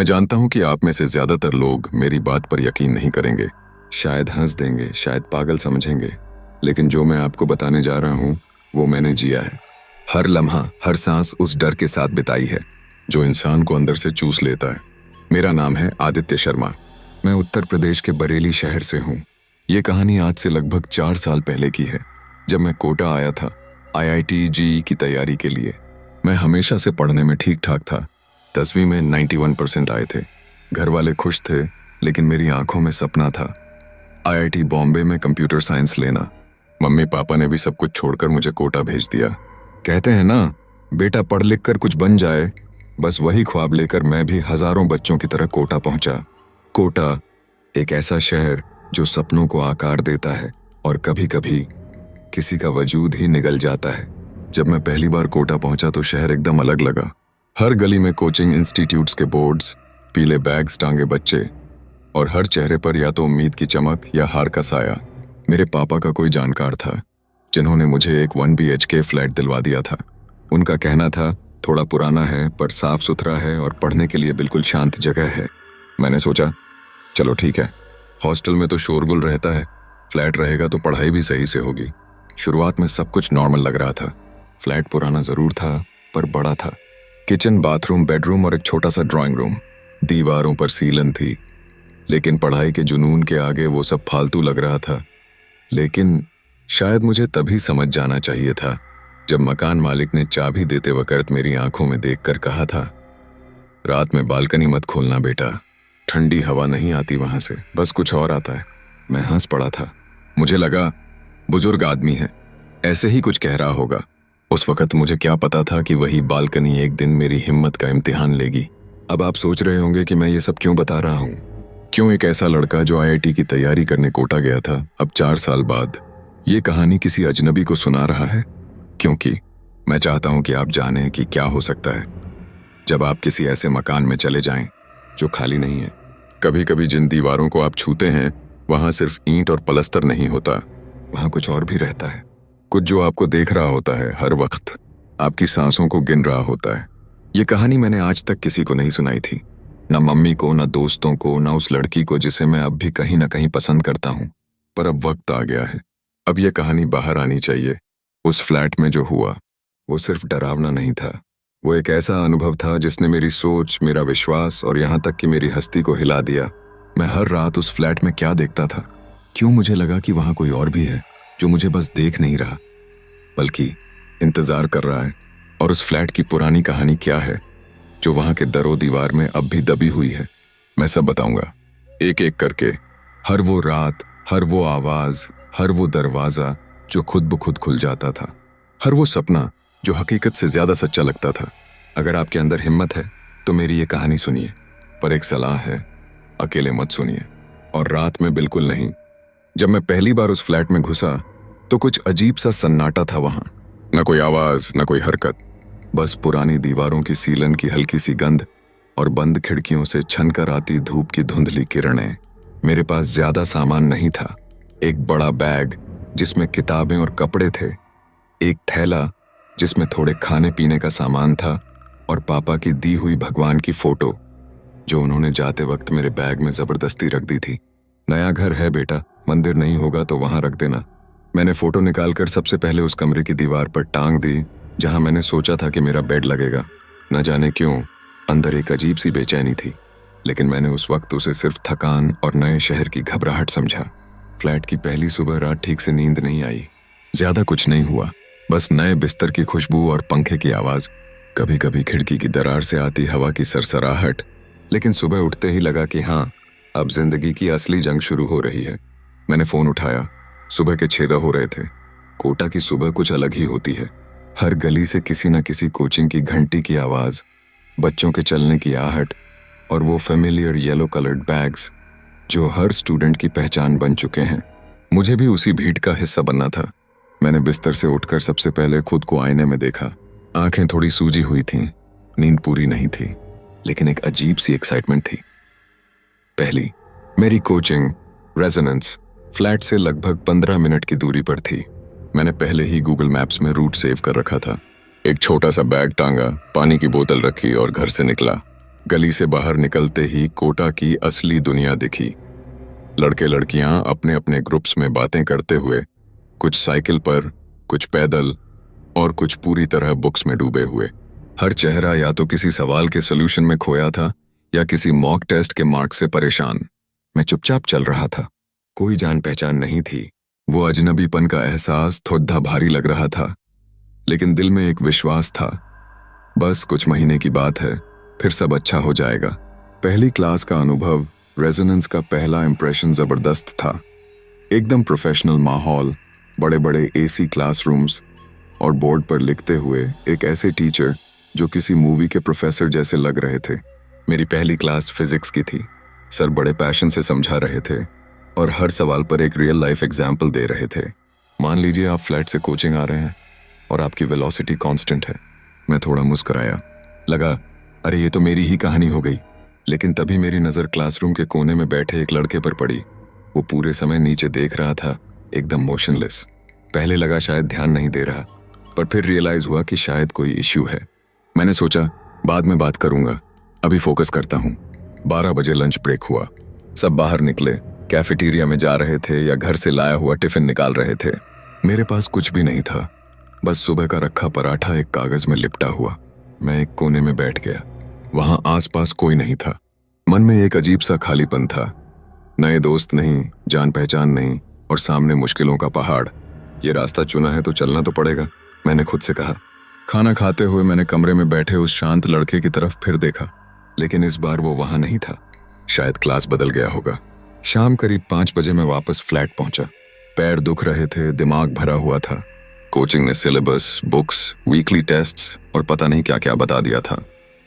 मैं जानता हूं कि आप में से ज्यादातर लोग मेरी बात पर यकीन नहीं करेंगे, शायद हंस देंगे, शायद पागल समझेंगे, लेकिन जो मैं आपको बताने जा रहा हूं वो मैंने जिया है। हर लम्हा, हर सांस उस डर के साथ बिताई है जो इंसान को अंदर से चूस लेता है। मेरा नाम है आदित्य शर्मा। मैं उत्तर प्रदेश के बरेली शहर से हूँ। ये कहानी आज से लगभग 4 साल पहले की है, जब मैं कोटा आया था IIT JEE की तैयारी के लिए। मैं हमेशा से पढ़ने में ठीक ठाक था। 10वीं में 91% आए थे। घर वाले खुश थे, लेकिन मेरी आंखों में सपना था IIT बॉम्बे में कंप्यूटर साइंस लेना। मम्मी पापा ने भी सब कुछ छोड़कर मुझे कोटा भेज दिया। कहते हैं ना, बेटा पढ़ लिख कर कुछ बन जाए। बस वही ख्वाब लेकर मैं भी हजारों बच्चों की तरह कोटा पहुंचा। कोटा एक ऐसा शहर जो सपनों को आकार देता है और कभी कभी किसी का वजूद ही निगल जाता है। जब मैं पहली बार कोटा पहुंचा तो शहर एकदम अलग लगा। हर गली में कोचिंग इंस्टीट्यूट्स के बोर्ड्स, पीले बैग्स टांगे बच्चे और हर चेहरे पर या तो उम्मीद की चमक या हार का साया। मेरे पापा का कोई जानकार था जिन्होंने मुझे एक 1 BHK फ्लैट दिलवा दिया था। उनका कहना था थोड़ा पुराना है पर साफ सुथरा है और पढ़ने के लिए बिल्कुल शांत जगह है। मैंने सोचा चलो ठीक है, हॉस्टल में तो शोरगुल रहता है, फ्लैट रहेगा तो पढ़ाई भी सही से होगी। शुरुआत में सब कुछ नॉर्मल लग रहा था। फ्लैट पुराना जरूर था पर बड़ा था। किचन, बाथरूम, बेडरूम और एक छोटा सा ड्राइंग रूम। दीवारों पर सीलन थी, लेकिन पढ़ाई के जुनून के आगे वो सब फालतू लग रहा था। लेकिन शायद मुझे तभी समझ जाना चाहिए था जब मकान मालिक ने चाबी देते वक्त मेरी आंखों में देखकर कहा था, रात में बालकनी मत खोलना बेटा, ठंडी हवा नहीं आती वहां से, बस कुछ और आता है। मैं हंस पड़ा था। मुझे लगा बुजुर्ग आदमी है, ऐसे ही कुछ कह रहा होगा। उस वक्त मुझे क्या पता था कि वही बालकनी एक दिन मेरी हिम्मत का इम्तिहान लेगी। अब आप सोच रहे होंगे कि मैं ये सब क्यों बता रहा हूँ। क्यों एक ऐसा लड़का जो IIT की तैयारी करने कोटा गया था, अब 4 साल बाद ये कहानी किसी अजनबी को सुना रहा है? क्योंकि मैं चाहता हूं कि आप जानें कि क्या हो सकता है जब आप किसी ऐसे मकान में चले जाएं जो खाली नहीं है। कभी कभी जिन दीवारों को आप छूते हैं वहां सिर्फ ईंट और पलस्तर नहीं होता, वहां कुछ और भी रहता है। कुछ जो आपको देख रहा होता है, हर वक्त आपकी सांसों को गिन रहा होता है। ये कहानी मैंने आज तक किसी को नहीं सुनाई थी, ना मम्मी को, ना दोस्तों को, ना उस लड़की को जिसे मैं अब भी कहीं ना कहीं पसंद करता हूं। पर अब वक्त आ गया है, अब ये कहानी बाहर आनी चाहिए। उस फ्लैट में जो हुआ वो सिर्फ डरावना नहीं था, वो एक ऐसा अनुभव था जिसने मेरी सोच, मेरा विश्वास और यहाँ तक कि मेरी हस्ती को हिला दिया। मैं हर रात उस फ्लैट में क्या देखता था? क्यों मुझे लगा कि वहां कोई और भी है जो मुझे बस देख नहीं रहा बल्कि इंतजार कर रहा है। और उस फ्लैट की पुरानी कहानी क्या है जो वहां के दरो दीवार में अब भी दबी हुई है, मैं सब बताऊंगा एक एक करके। हर वो रात, हर वो आवाज, हर वो दरवाजा जो खुद ब खुद खुल जाता था, हर वो सपना जो हकीकत से ज्यादा सच्चा लगता था। अगर आपके अंदर हिम्मत है तो मेरी ये कहानी सुनिए, पर एक सलाह है, अकेले मत सुनिए और रात में बिल्कुल नहीं। जब मैं पहली बार उस फ्लैट में घुसा तो कुछ अजीब सा सन्नाटा था वहां। न कोई आवाज, न कोई हरकत, बस पुरानी दीवारों की सीलन की हल्की सी गंध और बंद खिड़कियों से छनकर आती धूप की धुंधली किरणें। मेरे पास ज्यादा सामान नहीं था। एक बड़ा बैग जिसमें किताबें और कपड़े थे, एक थैला जिसमें थोड़े खाने पीने का सामान था और पापा की दी हुई भगवान की फोटो जो उन्होंने जाते वक्त मेरे बैग में जबरदस्ती रख दी थी। नया घर है बेटा, मंदिर नहीं होगा तो वहां रख देना। मैंने फोटो निकालकर सबसे पहले उस कमरे की दीवार पर टांग दी जहां मैंने सोचा था कि मेरा बेड लगेगा। न जाने क्यों अंदर एक अजीब सी बेचैनी थी, लेकिन मैंने उस वक्त उसे सिर्फ थकान और नए शहर की घबराहट समझा। फ्लैट की पहली सुबह रात ठीक से नींद नहीं आई। ज्यादा कुछ नहीं हुआ, बस नए बिस्तर की खुशबू और पंखे की आवाज, कभी कभी खिड़की की दरार से आती हवा की सरसराहट। लेकिन सुबह उठते ही लगा कि हाँ, अब जिंदगी की असली जंग शुरू हो रही है। मैंने फोन उठाया। सुबह के 6 हो रहे थे। कोटा की सुबह कुछ अलग ही होती है। हर गली से किसी न किसी कोचिंग की घंटी की आवाज, बच्चों के चलने की आहट और वो फेमिलियर येलो कलर्ड बैग्स जो हर स्टूडेंट की पहचान बन चुके हैं। मुझे भी उसी भीड़ का हिस्सा बनना था। मैंने बिस्तर से उठकर सबसे पहले खुद को आईने में देखा। आंखें थोड़ी सूजी हुई थीं, नींद पूरी नहीं थी, लेकिन एक अजीब सी एक्साइटमेंट थी। पहली, मेरी कोचिंग रेजोनेंस फ्लैट से लगभग 15 मिनट की दूरी पर थी। मैंने पहले ही गूगल मैप्स में रूट सेव कर रखा था। एक छोटा सा बैग टांगा, पानी की बोतल रखी और घर से निकला। गली से बाहर निकलते ही कोटा की असली दुनिया दिखी। लड़के लड़कियां अपने अपने ग्रुप्स में बातें करते हुए, कुछ साइकिल पर, कुछ पैदल और कुछ पूरी तरह बुक्स में डूबे हुए। हर चेहरा या तो किसी सवाल के सोल्यूशन में खोया था या किसी मॉक टेस्ट के मार्क से परेशान। मैं चुपचाप चल रहा था। कोई जान पहचान नहीं थी। वो अजनबीपन का एहसास थोड़ा भारी लग रहा था, लेकिन दिल में एक विश्वास था, बस कुछ महीने की बात है, फिर सब अच्छा हो जाएगा। पहली क्लास का अनुभव, रेजोनेंस का पहला इंप्रेशन जबरदस्त था। एकदम प्रोफेशनल माहौल, बड़े बड़े एसी क्लासरूम्स और बोर्ड पर लिखते हुए एक ऐसे टीचर जो किसी मूवी के प्रोफेसर जैसे लग रहे थे। मेरी पहली क्लास फिजिक्स की थी। सर बड़े पैशन से समझा रहे थे और हर सवाल पर एक रियल लाइफ एग्जाम्पल दे रहे थे। मान लीजिए आप फ्लैट से कोचिंग आ रहे हैं और आपकी वेलोसिटी कांस्टेंट है। मैं थोड़ा मुस्कुराया। लगा अरे ये तो मेरी ही कहानी हो गई। लेकिन तभी मेरी नज़र क्लासरूम के कोने में बैठे एक लड़के पर पड़ी। वो पूरे समय नीचे देख रहा था, एकदम मोशनलेस। पहले लगा शायद ध्यान नहीं दे रहा, पर फिर रियलाइज हुआ कि शायद कोई इश्यू है। मैंने सोचा बाद में बात करूंगा, अभी फोकस करता हूँ। 12 बजे लंच ब्रेक हुआ। सब बाहर निकले, कैफेटेरिया में जा रहे थे या घर से लाया हुआ टिफिन निकाल रहे थे। मेरे पास कुछ भी नहीं था, बस सुबह का रखा पराठा एक कागज में लिपटा हुआ। मैं एक कोने में बैठ गया। वहां आसपास कोई नहीं था। मन में एक अजीब सा खालीपन था। नए दोस्त नहीं, जान पहचान नहीं और सामने मुश्किलों का पहाड़। ये रास्ता चुना है तो चलना तो पड़ेगा, मैंने खुद से कहा। खाना खाते हुए मैंने कमरे में बैठे उस शांत लड़के की तरफ फिर देखा, लेकिन इस बार वो वहां नहीं था। शायद क्लास बदल गया होगा। शाम करीब 5 बजे मैं वापस फ्लैट पहुंचा। पैर दुख रहे थे, दिमाग भरा हुआ था। कोचिंग ने सिलेबस, बुक्स, वीकली टेस्ट्स और पता नहीं क्या क्या बता दिया था।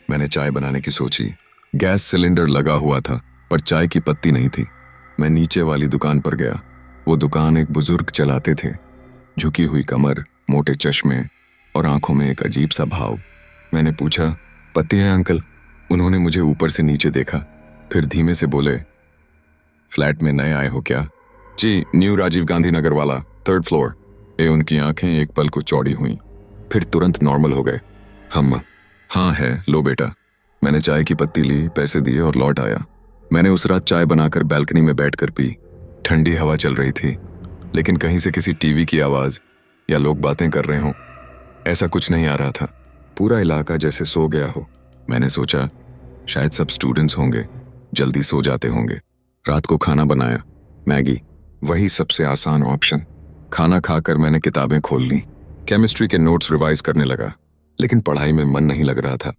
मैंने चाय बनाने की सोची। गैस सिलेंडर लगा हुआ था, पर चाय की पत्ती नहीं थी। मैं नीचे वाली दुकान पर गया। वो दुकान एक बुजुर्ग चलाते थे। झुकी हुई कमर, मोटे चश्मे और आंखों में एक अजीब सा भाव। मैंने पूछा, पत्ती है अंकल? उन्होंने मुझे ऊपर से नीचे देखा, फिर धीमे से बोले, फ्लैट में नए आए हो क्या? जी, न्यू राजीव गांधी नगर वाला, 3rd फ्लोर। उनकी आंखें एक पल को चौड़ी हुईं, फिर तुरंत नॉर्मल हो गए। हम, हाँ है, लो बेटा। मैंने चाय की पत्ती ली, पैसे दिए और लौट आया। मैंने उस रात चाय बनाकर बैल्कनी में बैठकर पी। ठंडी हवा चल रही थी, लेकिन कहीं से किसी टीवी की आवाज या लोग बातें कर रहे हों, ऐसा कुछ नहीं आ रहा था। पूरा इलाका जैसे सो गया हो। मैंने सोचा शायद सब स्टूडेंट्स होंगे, जल्दी सो जाते होंगे। रात को खाना बनाया, मैगी, वही सबसे आसान ऑप्शन। खाना खाकर मैंने किताबें खोल ली। केमिस्ट्री के नोट्स रिवाइज करने लगा, लेकिन पढ़ाई में मन नहीं लग रहा था।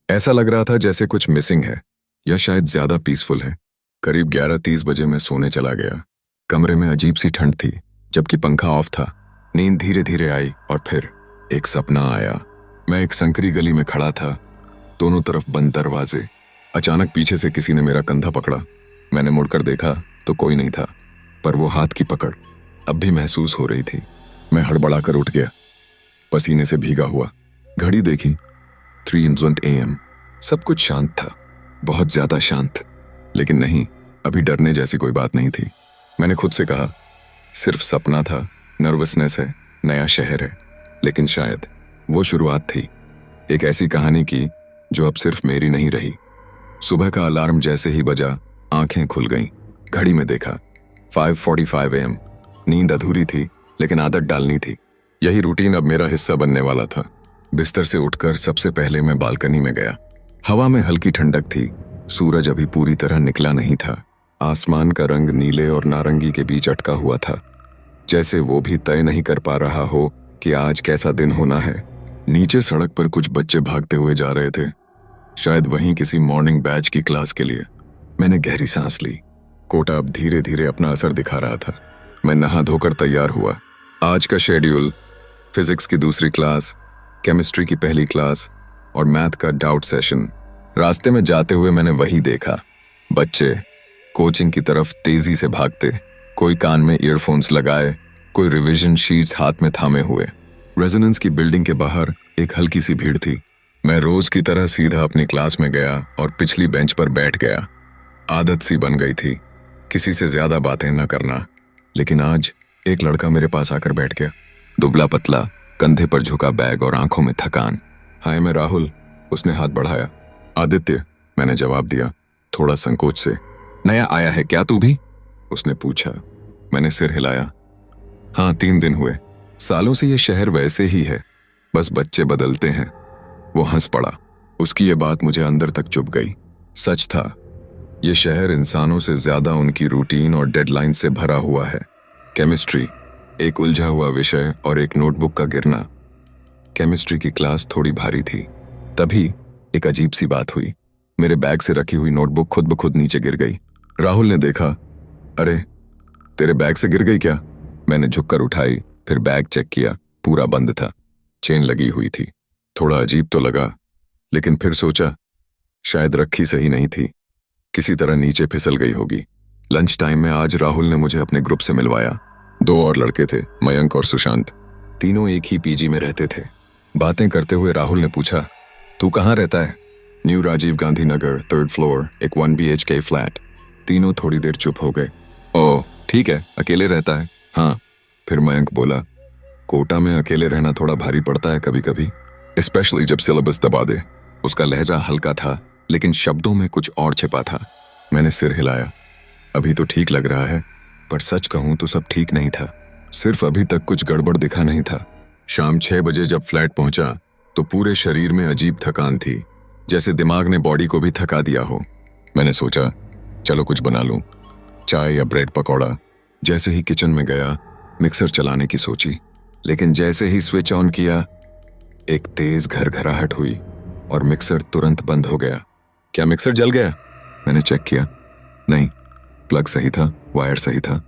ऐसा लग रहा था जैसे कुछ मिसिंग है, या शायद ज्यादा पीसफुल है। करीब 11:30 बजे मैं सोने चला गया। कमरे में अजीब सी ठंड थी, जबकि पंखा ऑफ था। नींद धीरे धीरे आई और फिर एक सपना आया। मैं एक संकरी गली में खड़ा था, दोनों तरफ बंद दरवाजे। अचानक पीछे से किसी ने मेरा कंधा पकड़ा। मैंने मुड़कर देखा तो कोई नहीं था, पर वो हाथ की पकड़ अब भी महसूस हो रही थी। मैं हड़बड़ा कर उठ गया, पसीने से भीगा हुआ। घड़ी देखी, 3 AM। सब कुछ शांत था, बहुत ज्यादा शांत। लेकिन नहीं, अभी डरने जैसी कोई बात नहीं थी। मैंने खुद से कहा, सिर्फ सपना था, नर्वसनेस है, नया शहर है। लेकिन शायद वो शुरुआत थी, एक ऐसी कहानी की जो अब सिर्फ मेरी नहीं रही। सुबह का अलार्म जैसे ही बजा, आंखें खुल गईं। घड़ी में देखा, 5:45 AM। नींद अधूरी थी, लेकिन आदत डालनी थी। यही रूटीन अब मेरा हिस्सा बनने वाला था। बिस्तर से उठकर सबसे पहले मैं बालकनी में गया। हवा में हल्की ठंडक थी, सूरज अभी पूरी तरह निकला नहीं था। आसमान का रंग नीले और नारंगी के बीच अटका हुआ था, जैसे वो भी तय नहीं कर पा रहा हो कि आज कैसा दिन होना है। नीचे सड़क पर कुछ बच्चे भागते हुए जा रहे थे, शायद वहीं किसी मॉर्निंग बैच की क्लास के लिए। मैंने गहरी सांस ली। कोटा अब धीरे धीरे अपना असर दिखा रहा था। मैं नहा धोकर तैयार हुआ। आज का शेड्यूल, फिजिक्स की दूसरी क्लास, केमिस्ट्री की पहली क्लास और मैथ का डाउट सेशन। रास्ते में जाते हुए मैंने वही देखा, बच्चे कोचिंग की तरफ तेजी से भागते, कोई कान में ईयरफोन्स लगाए, कोई रिवीजन शीट्स हाथ में थामे हुए। रेजोनेंस की बिल्डिंग के बाहर एक हल्की सी भीड़ थी। मैं रोज की तरह सीधा अपनी क्लास में गया और पिछली बेंच पर बैठ गया। आदत सी बन गई थी, किसी से ज्यादा बातें न करना। लेकिन आज एक लड़का मेरे पास आकर बैठ गया, दुबला पतला, कंधे पर झुका बैग और आंखों में थकान। हाय, मैं राहुल। उसने हाथ बढ़ाया। आदित्य, मैंने जवाब दिया, थोड़ा संकोच से। नया आया है क्या तू भी? उसने पूछा। मैंने सिर हिलाया। हाँ, 3 दिन हुए। सालों से ये शहर वैसे ही है, बस बच्चे बदलते हैं। वो हंस पड़ा। उसकी ये बात मुझे अंदर तक चुभ गई। सच था, ये शहर इंसानों से ज्यादा उनकी रूटीन और डेडलाइन से भरा हुआ है। केमिस्ट्री, एक उलझा हुआ विषय और एक नोटबुक का गिरना। केमिस्ट्री की क्लास थोड़ी भारी थी। तभी एक अजीब सी बात हुई। मेरे बैग से रखी हुई नोटबुक खुद ब खुद नीचे गिर गई। राहुल ने देखा। अरे, तेरे बैग से गिर गई क्या? मैंने झुककर उठाई, फिर बैग चेक किया। पूरा बंद था, चेन लगी हुई थी। थोड़ा अजीब तो लगा, लेकिन फिर सोचा शायद रखी सही नहीं थी, किसी तरह नीचे फिसल गई होगी। लंच टाइम में आज राहुल ने मुझे अपने ग्रुप से मिलवाया। 2 और लड़के थे, मयंक और सुशांत। तीनों एक ही पीजी में रहते थे। बातें करते हुए राहुल ने पूछा, तू कहाँ रहता है? New Rajiv Gandhi Nagar, 3rd floor, एक 1 BHK फ्लैट। तीनों थोड़ी देर चुप हो गए। ओह ठीक है, अकेले रहता है? हाँ। फिर मयंक बोला, कोटा में अकेले रहना थोड़ा भारी पड़ता है कभी कभी, स्पेशली जब सिलेबस दबा दे। उसका लहजा हल्का था, लेकिन शब्दों में कुछ और छिपा था। मैंने सिर हिलाया। अभी तो ठीक लग रहा है, पर सच कहूं तो सब ठीक नहीं था। सिर्फ अभी तक कुछ गड़बड़ दिखा नहीं था। शाम 6 बजे जब फ्लैट पहुंचा तो पूरे शरीर में अजीब थकान थी, जैसे दिमाग ने बॉडी को भी थका दिया हो। मैंने सोचा चलो कुछ बना लूं, चाय या ब्रेड पकौड़ा। जैसे ही किचन में गया, मिक्सर चलाने की सोची, लेकिन जैसे ही स्विच ऑन किया, एक तेज घरघराहट हुई और मिक्सर तुरंत बंद हो गया। क्या मिक्सर जल गया? मैंने चेक किया। नहीं, प्लग सही था, वायर सही था,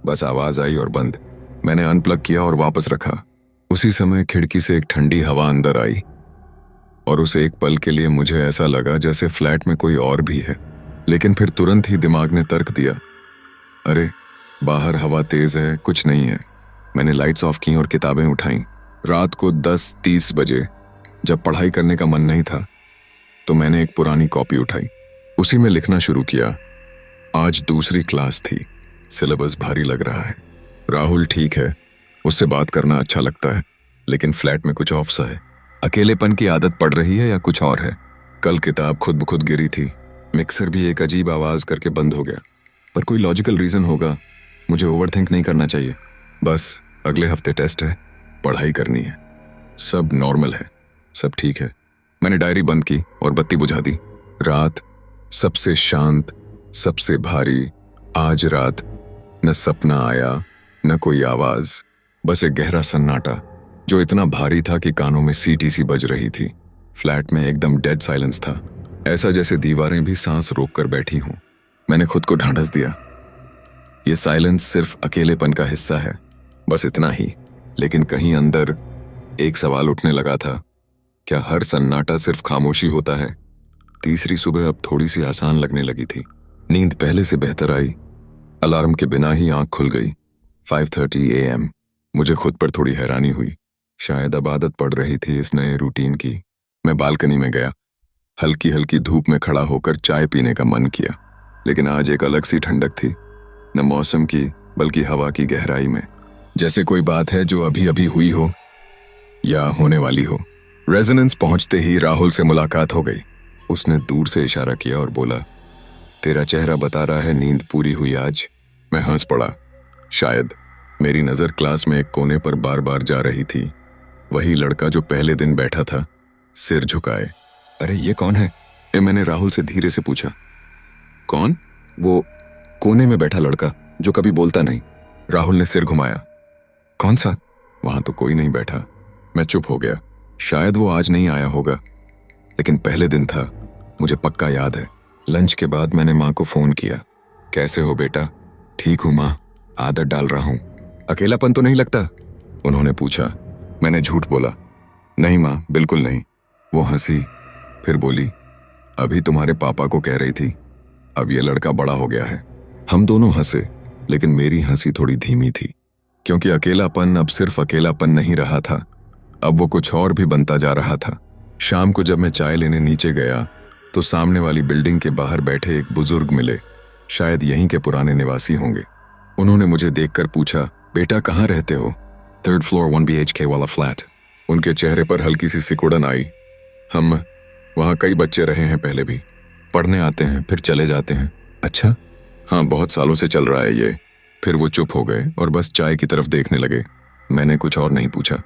बस आवाज आई और बंद। मैंने अनप्लग किया और वापस रखा। उसी समय खिड़की से एक ठंडी हवा अंदर आई और उस एक पल के लिए मुझे ऐसा लगा जैसे फ्लैट में कोई और भी है। लेकिन फिर तुरंत ही दिमाग ने तर्क दिया, अरे बाहर हवा तेज है, कुछ नहीं है। मैंने लाइट्स ऑफ की और किताबें उठाई। रात को 10:30 बजे जब पढ़ाई करने का मन नहीं था तो मैंने एक पुरानी कॉपी उठाई, उसी में लिखना शुरू किया। आज दूसरी क्लास थी, सिलेबस भारी लग रहा है। राहुल ठीक है, उससे बात करना अच्छा लगता है, लेकिन फ्लैट में कुछ ऑफ सा है। अकेलेपन की आदत पड़ रही है या कुछ और है? कल किताब खुद ब खुद गिरी थी, मिक्सर भी एक अजीब आवाज करके बंद हो गया, पर कोई लॉजिकल रीजन होगा। मुझे ओवरथिंक नहीं करना चाहिए। बस अगले हफ्ते टेस्ट है, पढ़ाई करनी है। सब नॉर्मल है, सब ठीक है। मैंने डायरी बंद की और बत्ती बुझा दी। रात सबसे शांत, सबसे भारी। आज रात न सपना आया, न कोई आवाज, बस एक गहरा सन्नाटा जो इतना भारी था कि कानों में सीटी सी बज रही थी। फ्लैट में एकदम डेड साइलेंस था, ऐसा जैसे दीवारें भी सांस रोक कर बैठी हों। मैंने खुद को ढांढस दिया, ये साइलेंस सिर्फ अकेलेपन का हिस्सा है, बस इतना ही। लेकिन कहीं अंदर एक सवाल उठने लगा था, क्या हर सन्नाटा सिर्फ खामोशी होता है? तीसरी सुबह अब थोड़ी सी आसान लगने लगी थी। नींद पहले से बेहतर आई। अलार्म के बिना ही आंख खुल गई। 5:30 AM। मुझे खुद पर थोड़ी हैरानी हुई, शायद अब आदत पड़ रही थी इस नए रूटीन की। मैं बालकनी में गया। हल्की हल्की धूप में खड़ा होकर चाय पीने का मन किया, लेकिन आज एक अलग सी ठंडक थी, न मौसम की बल्कि हवा की गहराई में, जैसे कोई बात है जो अभी अभी हुई हो या होने वाली हो। रेजोनेंस पहुंचते ही राहुल से मुलाकात हो गई। उसने दूर से इशारा किया और बोला, तेरा चेहरा बता रहा है नींद पूरी हुई आज। मैं हंस पड़ा। शायद मेरी नजर क्लास में एक कोने पर बार बार जा रही थी। वही लड़का जो पहले दिन बैठा था, सिर झुकाए। अरे ये कौन है? मैंने राहुल से धीरे से पूछा। कौन? वो कोने में बैठा लड़का जो कभी बोलता नहीं। राहुल ने सिर घुमाया। कौन सा? वहां तो कोई नहीं बैठा। मैं चुप हो गया। शायद वो आज नहीं आया होगा, लेकिन पहले दिन था, मुझे पक्का याद है। लंच के बाद मैंने माँ को फोन किया। कैसे हो बेटा? ठीक हूँ माँ, आदत डाल रहा हूँ। अकेलापन तो नहीं लगता? उन्होंने पूछा। मैंने झूठ बोला, नहीं माँ, बिल्कुल नहीं। वो हंसी, फिर बोली, अभी तुम्हारे पापा को कह रही थी, अब ये लड़का बड़ा हो गया है। हम दोनों हंसे, लेकिन मेरी हंसी थोड़ी धीमी थी, क्योंकि अकेलापन अब सिर्फ अकेलापन नहीं रहा था, अब वो कुछ और भी बनता जा रहा था। शाम को जब मैं चाय लेने नीचे गया तो सामने वाली बिल्डिंग के बाहर बैठे एक बुजुर्ग मिले, शायद यहीं के पुराने निवासी होंगे। उन्होंने मुझे देखकर पूछा, बेटा कहाँ रहते हो? 3rd फ्लोर 1 BHK वाला फ्लैट। उनके चेहरे पर हल्की सी सिकुड़न आई। हम वहाँ कई बच्चे रहे हैं पहले भी। पढ़ने आते हैं फिर चले जाते हैं। अच्छा? हाँ, बहुत सालों से चल रहा है ये। फिर वो चुप हो गए और बस चाय की तरफ देखने लगे। मैंने कुछ और नहीं पूछा।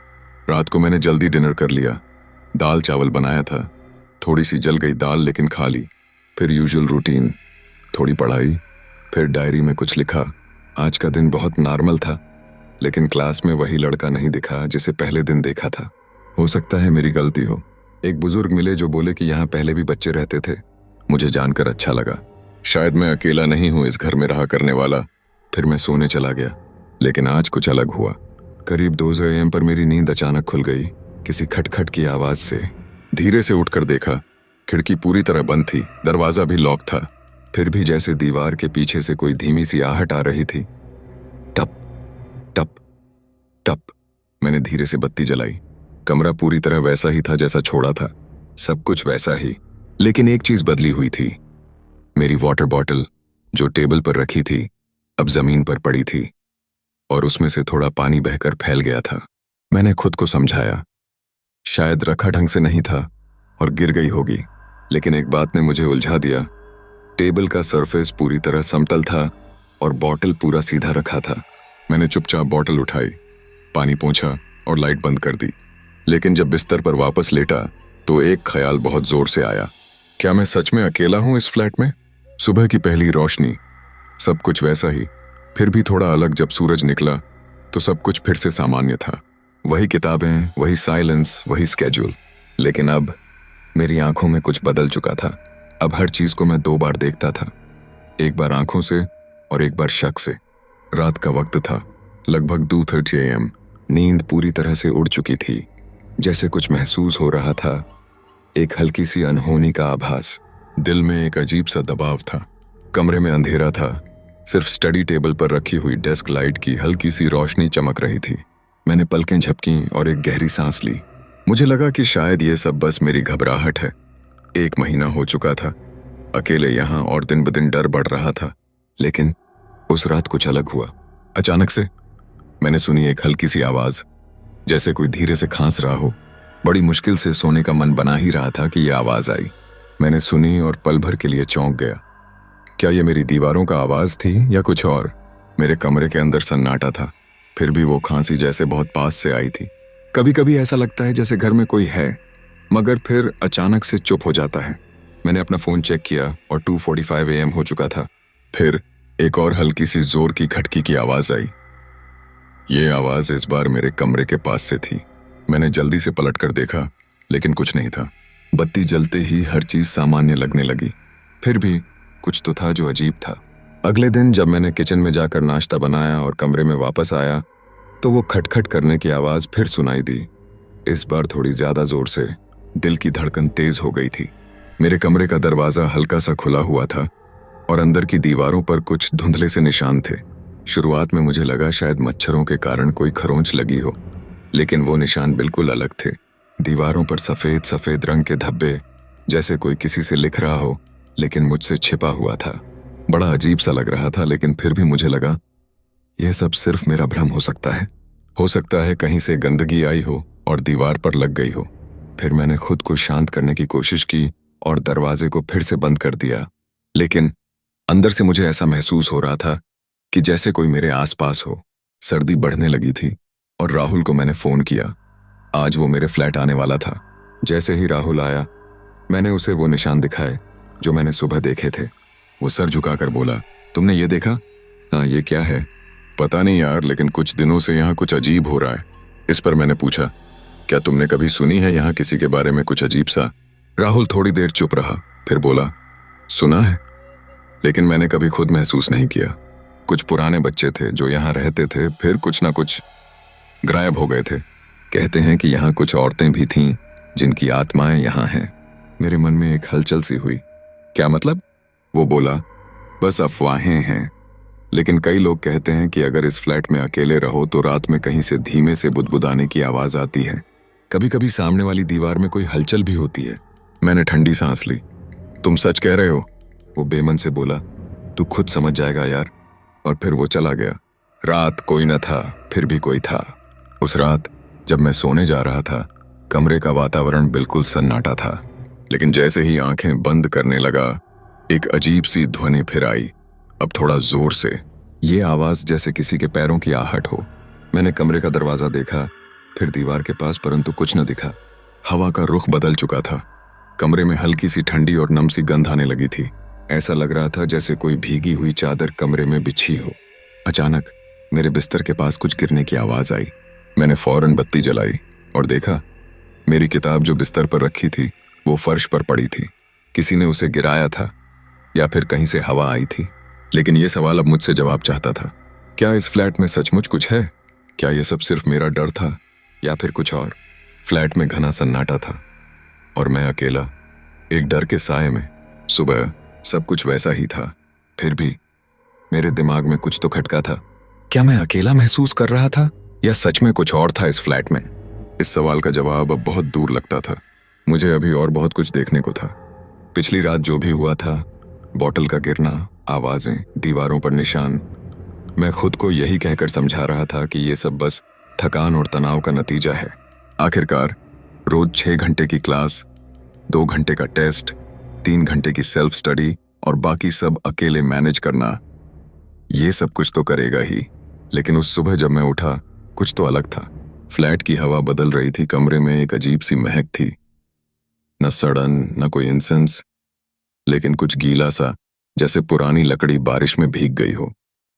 रात को मैंने जल्दी डिनर कर लिया। दाल चावल बनाया था, थोड़ी सी जल गई दाल लेकिन खा ली। फिर यूजुअल रूटीन, थोड़ी पढ़ाई, फिर डायरी में कुछ लिखा। आज का दिन बहुत नॉर्मल था, लेकिन क्लास में वही लड़का नहीं दिखा जिसे पहले दिन देखा था। हो सकता है मेरी गलती हो। एक बुजुर्ग मिले जो बोले कि यहाँ पहले भी बच्चे रहते थे। मुझे जानकर अच्छा लगा। शायद मैं अकेला नहीं हूँ इस घर में रहा करने वाला। फिर मैं सोने चला गया, लेकिन आज कुछ अलग हुआ। करीब 2 AM पर मेरी नींद अचानक खुल गई, किसी खटखट की आवाज से। धीरे से उठकर देखा, खिड़की पूरी तरह बंद थी, दरवाजा भी लॉक था। फिर भी जैसे दीवार के पीछे से कोई धीमी सी आहट आ रही थी। टप टप टप। मैंने धीरे से बत्ती जलाई। कमरा पूरी तरह वैसा ही था जैसा छोड़ा था, सब कुछ वैसा ही, लेकिन एक चीज बदली हुई थी। मेरी वाटर बॉटल जो टेबल पर रखी थी अब जमीन पर पड़ी थी और उसमें से थोड़ा पानी बहकर फैल गया था। मैंने खुद को समझाया, शायद रखा ढंग से नहीं था और गिर गई होगी, लेकिन एक बात ने मुझे उलझा दिया। टेबल का सरफेस पूरी तरह समतल था और बॉटल पूरा सीधा रखा था। मैंने चुपचाप बॉटल उठाई, पानी पोंछा और लाइट बंद कर दी। लेकिन जब बिस्तर पर वापस लेटा तो एक ख्याल बहुत जोर से आया। क्या मैं सच में अकेला हूं इस फ्लैट में? सुबह की पहली रोशनी, सब कुछ वैसा ही, फिर भी थोड़ा अलग। जब सूरज निकला तो सब कुछ फिर से सामान्य था। वही किताबें, वही साइलेंस, वही स्केड्यूल। लेकिन अब मेरी आंखों में कुछ बदल चुका था। अब हर चीज को मैं 2 बार देखता था, एक बार आंखों से और एक बार शक से। रात का वक्त था, लगभग 2:30 AM। नींद पूरी तरह से उड़ चुकी थी। जैसे कुछ महसूस हो रहा था, एक हल्की सी अनहोनी का आभास। दिल में एक अजीब सा दबाव था। कमरे में अंधेरा था, सिर्फ स्टडी टेबल पर रखी हुई डेस्क लाइट की हल्की सी रोशनी चमक रही थी। मैंने पलकें झपकी और एक गहरी सांस ली। मुझे लगा कि शायद ये सब बस मेरी घबराहट है। 1 महीना हो चुका था अकेले यहाँ और दिन ब दिन डर बढ़ रहा था। लेकिन उस रात कुछ अलग हुआ। अचानक से मैंने सुनी एक हल्की सी आवाज, जैसे कोई धीरे से खांस रहा हो। बड़ी मुश्किल से सोने का मन बना ही रहा था कि यह आवाज आई। मैंने सुनी और पल भर के लिए चौंक गया। क्या ये मेरी दीवारों का आवाज थी या कुछ और? मेरे कमरे के अंदर सन्नाटा था, फिर भी वो खांसी जैसे बहुत पास से आई थी। कभी कभी ऐसा लगता है जैसे घर में कोई है, मगर फिर अचानक से चुप हो जाता है। मैंने अपना फोन चेक किया और 2:45 AM हो चुका था। फिर एक और हल्की सी जोर की खटकी की आवाज आई। ये आवाज इस बार मेरे कमरे के पास से थी। मैंने जल्दी से पलट कर देखा, लेकिन कुछ नहीं था। बत्ती जलते ही हर चीज सामान्य लगने लगी, फिर भी कुछ तो था जो अजीब था। अगले दिन जब मैंने किचन में जाकर नाश्ता बनाया और कमरे में वापस आया तो वो खटखट करने की आवाज फिर सुनाई दी, इस बार थोड़ी ज्यादा जोर से। दिल की धड़कन तेज हो गई थी। मेरे कमरे का दरवाजा हल्का सा खुला हुआ था और अंदर की दीवारों पर कुछ धुंधले से निशान थे। शुरुआत में मुझे लगा शायद मच्छरों के कारण कोई खरोंच लगी हो, लेकिन वो निशान बिल्कुल अलग थे। दीवारों पर सफेद सफेद रंग के धब्बे, जैसे कोई किसी से लिख रहा हो लेकिन मुझसे छिपा हुआ था। बड़ा अजीब सा लग रहा था, लेकिन फिर भी मुझे लगा यह सब सिर्फ मेरा भ्रम हो सकता है। हो सकता है कहीं से गंदगी आई हो और दीवार पर लग गई हो। फिर मैंने खुद को शांत करने की कोशिश की और दरवाजे को फिर से बंद कर दिया, लेकिन अंदर से मुझे ऐसा महसूस हो रहा था कि जैसे कोई मेरे आसपास हो। सर्दी बढ़ने लगी थी और राहुल को मैंने फोन किया। आज वो मेरे फ्लैट आने वाला था। जैसे ही राहुल आया, मैंने उसे वो निशान दिखाए जो मैंने सुबह देखे थे। वो सर झुकाकर बोला, तुमने ये देखा? हाँ, ये क्या है? पता नहीं यार, लेकिन कुछ दिनों से यहाँ कुछ अजीब हो रहा है। इस पर मैंने पूछा, क्या तुमने कभी सुनी है यहाँ किसी के बारे में कुछ अजीब सा? राहुल थोड़ी देर चुप रहा, फिर बोला, सुना है, लेकिन मैंने कभी खुद महसूस नहीं किया। कुछ पुराने बच्चे थे जो यहाँ रहते थे, फिर कुछ ना कुछ गायब हो गए थे। कहते हैं कि यहाँ कुछ औरतें भी थीं जिनकी आत्माएं यहाँ हैं। मेरे मन में एक हलचल सी हुई। क्या मतलब? वो बोला, बस अफवाहें हैं, लेकिन कई लोग कहते हैं कि अगर इस फ्लैट में अकेले रहो तो रात में कहीं से धीमे से बुदबुदाने की आवाज आती है। कभी कभी सामने वाली दीवार में कोई हलचल भी होती है। मैंने ठंडी सांस ली। तुम सच कह रहे हो? वो बेमन से बोला, तू खुद समझ जाएगा यार। और फिर वो चला गया। रात कोई न था, फिर भी कोई था। उस रात जब मैं सोने जा रहा था, कमरे का वातावरण बिल्कुल सन्नाटा था, लेकिन जैसे ही आंखें बंद करने लगा एक अजीब सी ध्वनि फिर आई, अब थोड़ा जोर से। ये आवाज जैसे किसी के पैरों की आहट हो। मैंने कमरे का दरवाजा देखा, फिर दीवार के पास, परंतु कुछ न दिखा। हवा का रुख बदल चुका था। कमरे में हल्की सी ठंडी और नम सी गंध आने लगी थी। ऐसा लग रहा था जैसे कोई भीगी हुई चादर कमरे में बिछी हो। अचानक मेरे बिस्तर के पास कुछ गिरने की आवाज आई। मैंने फौरन बत्ती जलाई और देखा, मेरी किताब जो बिस्तर पर रखी थी वो फर्श पर पड़ी थी। किसी ने उसे गिराया था या फिर कहीं से हवा आई थी। लेकिन यह सवाल अब मुझसे जवाब चाहता था। क्या इस फ्लैट में सचमुच कुछ है? क्या यह सब सिर्फ मेरा डर था या फिर कुछ और? फ्लैट में घना सन्नाटा था और मैं अकेला, एक डर के साए में। सुबह सब कुछ वैसा ही था, फिर भी मेरे दिमाग में कुछ तो खटका था। क्या मैं अकेला महसूस कर रहा था या सच में कुछ और था इस फ्लैट में? इस सवाल का जवाब अब बहुत दूर लगता था। मुझे अभी और बहुत कुछ देखने को था। पिछली रात जो भी हुआ था, बॉटल का गिरना, आवाजें, दीवारों पर निशान, मैं खुद को यही कहकर समझा रहा था कि ये सब बस थकान और तनाव का नतीजा है। आखिरकार रोज 6 घंटे की क्लास, 2 घंटे का टेस्ट, 3 घंटे की सेल्फ स्टडी और बाकी सब अकेले मैनेज करना, ये सब कुछ तो करेगा ही। लेकिन उस सुबह जब मैं उठा, कुछ तो अलग था। फ्लैट की हवा बदल रही थी। कमरे में एक अजीब सी महक थी, न सड़न, न कोई इंसेंस, लेकिन कुछ गीला सा, जैसे पुरानी लकड़ी बारिश में भीग गई हो।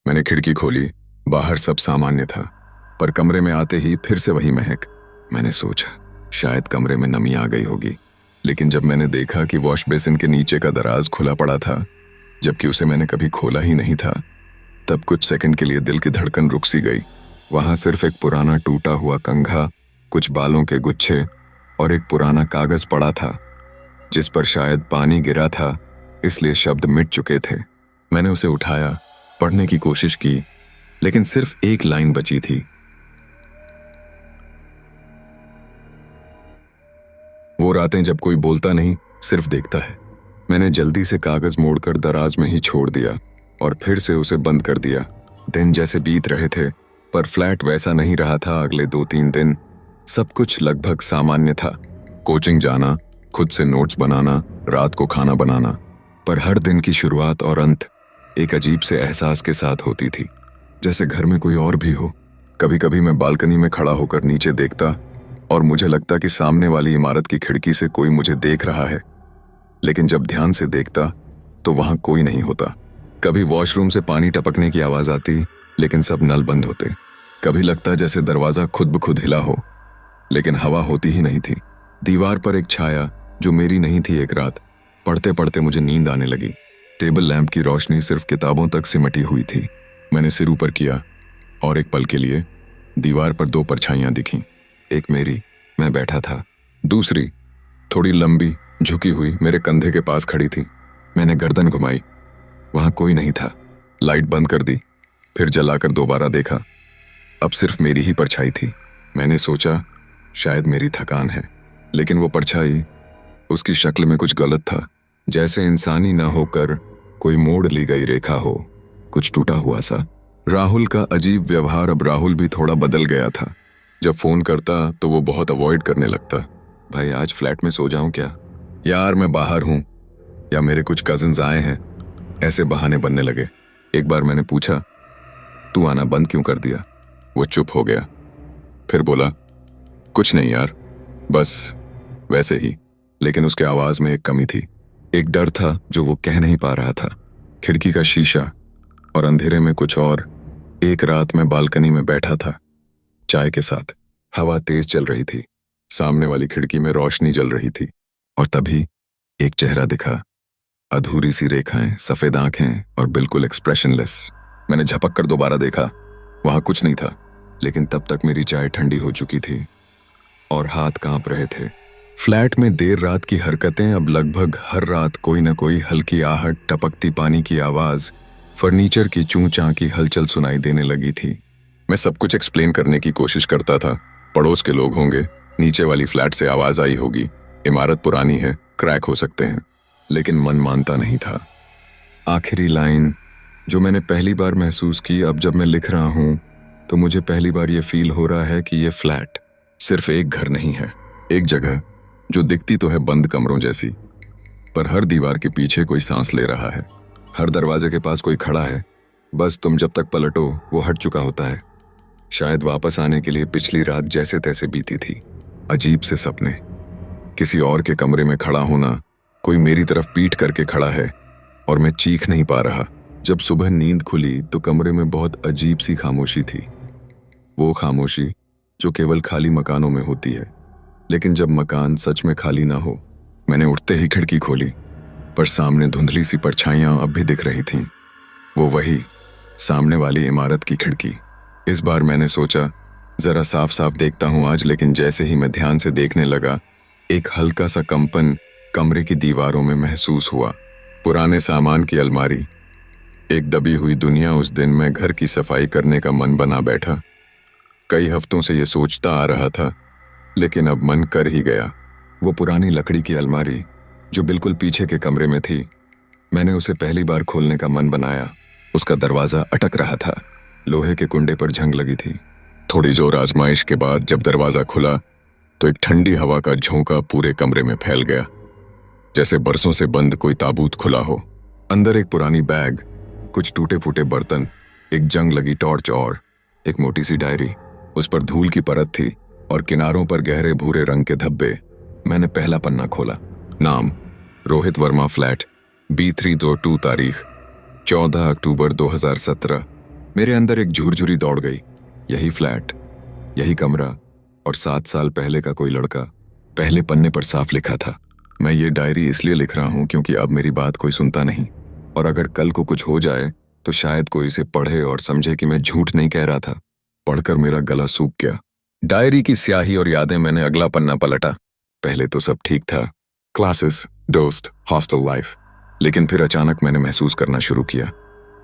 मैंने खिड़की खोली। बाहर सब सामान्य था, पर कमरे में आते ही फिर से वही महक। मैंने सोचा शायद कमरे में नमी आ गई होगी, लेकिन जब मैंने देखा कि वॉश बेसिन के नीचे का दराज खुला पड़ा था, जबकि उसे मैंने कभी खोला ही नहीं था, तब कुछ सेकंड के लिए दिल की धड़कन रुक सी गई। वहां सिर्फ एक पुराना टूटा हुआ कंघा, कुछ बालों के गुच्छे और एक पुराना कागज पड़ा था जिस पर शायद पानी गिरा था, इसलिए शब्द मिट चुके थे। मैंने उसे उठाया, पढ़ने की कोशिश की, लेकिन सिर्फ एक लाइन बची थी। वो रातें जब कोई बोलता नहीं, सिर्फ देखता है। मैंने जल्दी से कागज मोड़कर दराज में ही छोड़ दिया और फिर से उसे बंद कर दिया। दिन जैसे बीत रहे थे, पर फ्लैट वैसा नहीं रहा था। अगले 2-3 दिन सब कुछ लगभग सामान्य था। कोचिंग जाना, खुद से नोट्स बनाना, रात को खाना बनाना, पर हर दिन की शुरुआत और अंत एक अजीब से एहसास के साथ होती थी, जैसे घर में कोई और भी हो। कभी कभी मैं बालकनी में खड़ा होकर नीचे देखता और मुझे लगता कि सामने वाली इमारत की खिड़की से कोई मुझे देख रहा है, लेकिन जब ध्यान से देखता तो वहां कोई नहीं होता। कभी वॉशरूम से पानी टपकने की आवाज आती, लेकिन सब नल बंद होते। कभी लगता जैसे दरवाजा खुद ब खुद हिला हो, लेकिन हवा होती ही नहीं थी। दीवार पर एक छाया जो मेरी नहीं थी। एक रात पढ़ते पढ़ते मुझे नींद आने लगी। टेबल लैंप की रोशनी सिर्फ किताबों तक सिमटी हुई थी। मैंने सिर ऊपर किया और एक पल के लिए दीवार पर 2 परछाइयां दिखीं। एक मेरी, मैं बैठा था। दूसरी थोड़ी लंबी, झुकी हुई, मेरे कंधे के पास खड़ी थी। मैंने गर्दन घुमाई, वहां कोई नहीं था। लाइट बंद कर दी, फिर जलाकर दोबारा देखा। अब सिर्फ मेरी ही परछाई थी। मैंने सोचा शायद मेरी थकान है, लेकिन वो परछाई, उसकी शक्ल में कुछ गलत था, जैसे इंसानी ना होकर कोई मोड़ ली गई रेखा हो, कुछ टूटा हुआ सा। राहुल का अजीब व्यवहार, अब राहुल भी थोड़ा बदल गया था। जब फोन करता तो वो बहुत अवॉइड करने लगता। भाई आज फ्लैट में सो जाऊं क्या? यार मैं बाहर हूं, या मेरे कुछ कजिन्स आए हैं, ऐसे बहाने बनने लगे। एक बार मैंने पूछा, तू आना बंद क्यों कर दिया? वो चुप हो गया, फिर बोला, कुछ नहीं यार, बस वैसे ही। लेकिन उसके आवाज में एक कमी थी, एक डर था जो वो कह नहीं पा रहा था। खिड़की का शीशा और अंधेरे में कुछ और। एक रात मैं बालकनी में बैठा था, चाय के साथ। हवा तेज चल रही थी, सामने वाली खिड़की में रोशनी जल रही थी, और तभी एक चेहरा दिखा। अधूरी सी रेखाएं, सफेद आंखें और बिल्कुल एक्सप्रेशनलेस। मैंने झपक कर दोबारा देखा, वहां कुछ नहीं था, लेकिन तब तक मेरी चाय ठंडी हो चुकी थी और हाथ कांप रहे थे। फ्लैट में देर रात की हरकतें, अब लगभग हर रात कोई न कोई हल्की आहट, टपकती पानी की आवाज, फर्नीचर की चूं चां की हलचल सुनाई देने लगी थी। मैं सब कुछ एक्सप्लेन करने की कोशिश करता था। पड़ोस के लोग होंगे, नीचे वाली फ्लैट से आवाज आई होगी, इमारत पुरानी है, क्रैक हो सकते हैं, लेकिन मन मानता नहीं था। आखिरी लाइन जो मैंने पहली बार महसूस की, अब जब मैं लिख रहा हूं तो मुझे पहली बार ये फील हो रहा है कि ये फ्लैट सिर्फ एक घर नहीं है, एक जगह जो दिखती तो है बंद कमरों जैसी, पर हर दीवार के पीछे कोई सांस ले रहा है। हर दरवाजे के पास कोई खड़ा है, बस तुम जब तक पलटो वो हट चुका होता है। शायद वापस आने के लिए पिछली रात जैसे तैसे बीती थी। अजीब से सपने, किसी और के कमरे में खड़ा होना, कोई मेरी तरफ पीठ करके खड़ा है और मैं चीख नहीं पा रहा। जब सुबह नींद खुली तो कमरे में बहुत अजीब सी खामोशी थी। वो खामोशी जो केवल खाली मकानों में होती है, लेकिन जब मकान सच में खाली ना हो। मैंने उठते ही खिड़की खोली, पर सामने धुंधली सी परछाइयां अब भी दिख रही थीं। वो वही सामने वाली इमारत की खिड़की। इस बार मैंने सोचा जरा साफ साफ देखता हूं आज, लेकिन जैसे ही मैं ध्यान से देखने लगा, एक हल्का सा कंपन कमरे की दीवारों में महसूस हुआ। पुराने सामान की अलमारी, एक दबी हुई दुनिया। उस दिन मैं घर की सफाई करने का मन बना बैठा। कई हफ्तों से ये सोचता आ रहा था, लेकिन अब मन कर ही गया। वो पुरानी लकड़ी की अलमारी जो बिल्कुल पीछे के कमरे में थी, मैंने उसे पहली बार खोलने का मन बनाया। उसका दरवाजा अटक रहा था, लोहे के कुंडे पर जंग लगी थी। थोड़ी जोर आजमाइश के बाद जब दरवाजा खुला तो एक ठंडी हवा का झोंका पूरे कमरे में फैल गया, जैसे बरसों से बंद कोई ताबूत खुला हो। अंदर एक पुरानी बैग, कुछ टूटे फूटे बर्तन, एक जंग लगी टॉर्च और एक मोटी सी डायरी। उस पर धूल की परत थी और किनारों पर गहरे भूरे रंग के धब्बे। मैंने पहला पन्ना खोला। नाम रोहित वर्मा, फ्लैट B322, तारीख 14 अक्टूबर 2017। मेरे अंदर एक झुरझुरी दौड़ गई। यही फ्लैट, यही कमरा और 7 साल पहले का कोई लड़का। पहले पन्ने पर साफ लिखा था, मैं ये डायरी इसलिए लिख रहा हूं क्योंकि अब मेरी बात कोई सुनता नहीं, और अगर कल को कुछ हो जाए तो शायद कोई इसे पढ़े और समझे कि मैं झूठ नहीं कह रहा था। पढ़कर मेरा गला सूख गया। डायरी की स्याही और यादें। मैंने अगला पन्ना पलटा। पहले तो सब ठीक था, क्लासेस, दोस्त, हॉस्टल लाइफ। लेकिन फिर अचानक मैंने महसूस करना शुरू किया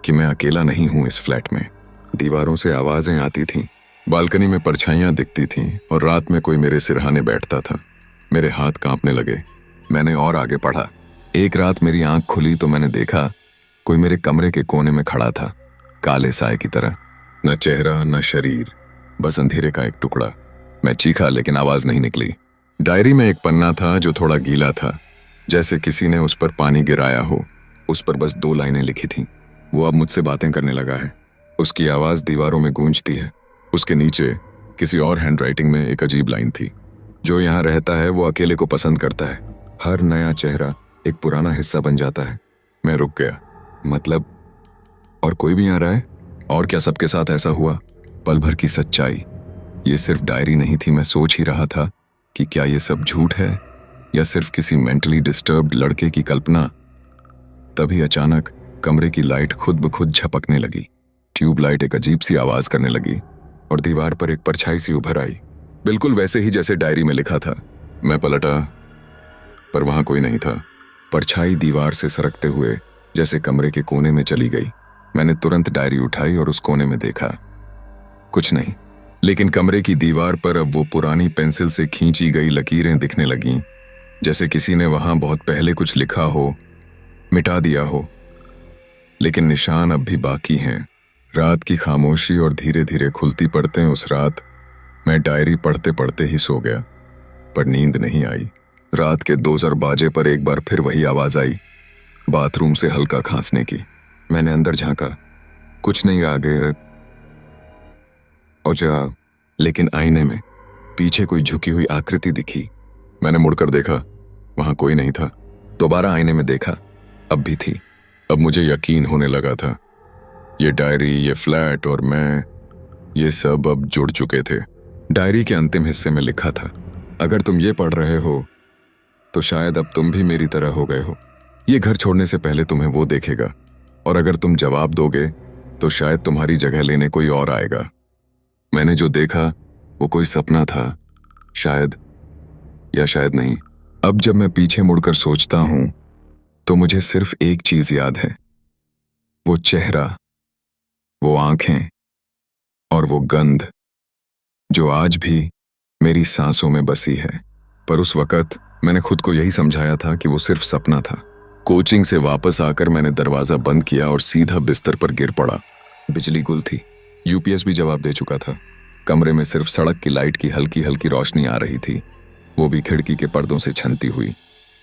कि मैं अकेला नहीं हूं इस फ्लैट में। दीवारों से आवाजें आती थीं, बालकनी में परछाइयां दिखती थीं और रात में कोई मेरे सिरहाने बैठता था। मेरे हाथ कांपने लगे। मैंने और आगे पढ़ा। एक रात मेरी आंख खुली तो मैंने देखा कोई मेरे कमरे के कोने में खड़ा था, काले साए की तरह। न चेहरा न शरीर, बस अंधेरे का एक टुकड़ा। मैं चीखा लेकिन आवाज नहीं निकली। डायरी में एक पन्ना था जो थोड़ा गीला था, जैसे किसी ने उस पर पानी गिराया हो। उस पर बस 2 लाइनें लिखी थीं। वो अब मुझसे बातें करने लगा है। उसकी आवाज दीवारों में गूंजती है। उसके नीचे किसी और हैंडराइटिंग में एक अजीब लाइन थी, जो यहाँ रहता है वो अकेले को पसंद करता है। हर नया चेहरा एक पुराना हिस्सा बन जाता है। मैं रुक गया। मतलब, और कोई भी आ रहा है? और क्या सबके साथ ऐसा हुआ? पल भर की सच्चाई। ये सिर्फ डायरी नहीं थी। मैं सोच ही रहा था कि क्या ये सब झूठ है या सिर्फ किसी मेंटली डिस्टर्ब्ड लड़के की कल्पना। तभी अचानक कमरे की लाइट खुद ब खुद झपकने लगी। ट्यूबलाइट एक अजीब सी आवाज करने लगी और दीवार पर एक परछाई सी उभर आई, बिल्कुल वैसे ही जैसे डायरी में लिखा था। मैं पलटा, पर वहां कोई नहीं था। परछाई दीवार से सरकते हुए जैसे कमरे के कोने में चली गई। मैंने तुरंत डायरी उठाई और उस कोने में देखा। कुछ नहीं, लेकिन कमरे की दीवार पर अब वो पुरानी पेंसिल से खींची गई लकीरें दिखने लगीं, जैसे किसी ने वहां बहुत पहले कुछ लिखा हो, मिटा दिया हो, लेकिन निशान अब भी बाकी हैं। रात की खामोशी और धीरे धीरे खुलती पड़ते उस रात मैं डायरी पढ़ते पढ़ते ही सो गया, पर नींद नहीं आई। रात के 2 बाजे पर एक बार फिर वही आवाज आई, बाथरूम से हल्का खांसने की। मैंने अंदर झांका, कुछ नहीं आगे और जा, लेकिन आईने में पीछे कोई झुकी हुई आकृति दिखी। मैंने मुड़कर देखा, वहां कोई नहीं था। दोबारा आईने में देखा, अब भी थी। अब मुझे यकीन होने लगा था, ये डायरी, ये फ्लैट और मैं, ये सब अब जुड़ चुके थे। डायरी के अंतिम हिस्से में लिखा था, अगर तुम ये पढ़ रहे हो तो शायद अब तुम भी मेरी तरह हो गए हो। ये घर छोड़ने से पहले तुम्हें वो देखेगा, और अगर तुम जवाब दोगे तो शायद तुम्हारी जगह लेने कोई और आएगा। मैंने जो देखा वो कोई सपना था, शायद, या शायद नहीं। अब जब मैं पीछे मुड़कर सोचता हूं तो मुझे सिर्फ एक चीज याद है, वो चेहरा, वो आंखें और वो गंध जो आज भी मेरी सांसों में बसी है। पर उस वक्त मैंने खुद को यही समझाया था कि वो सिर्फ सपना था। कोचिंग से वापस आकर मैंने दरवाजा बंद किया और सीधा बिस्तर पर गिर पड़ा। बिजली गुल थी, यूपीएस भी जवाब दे चुका था। कमरे में सिर्फ सड़क की लाइट की हल्की हल्की रोशनी आ रही थी, वो भी खिड़की के पर्दों से छनती हुई।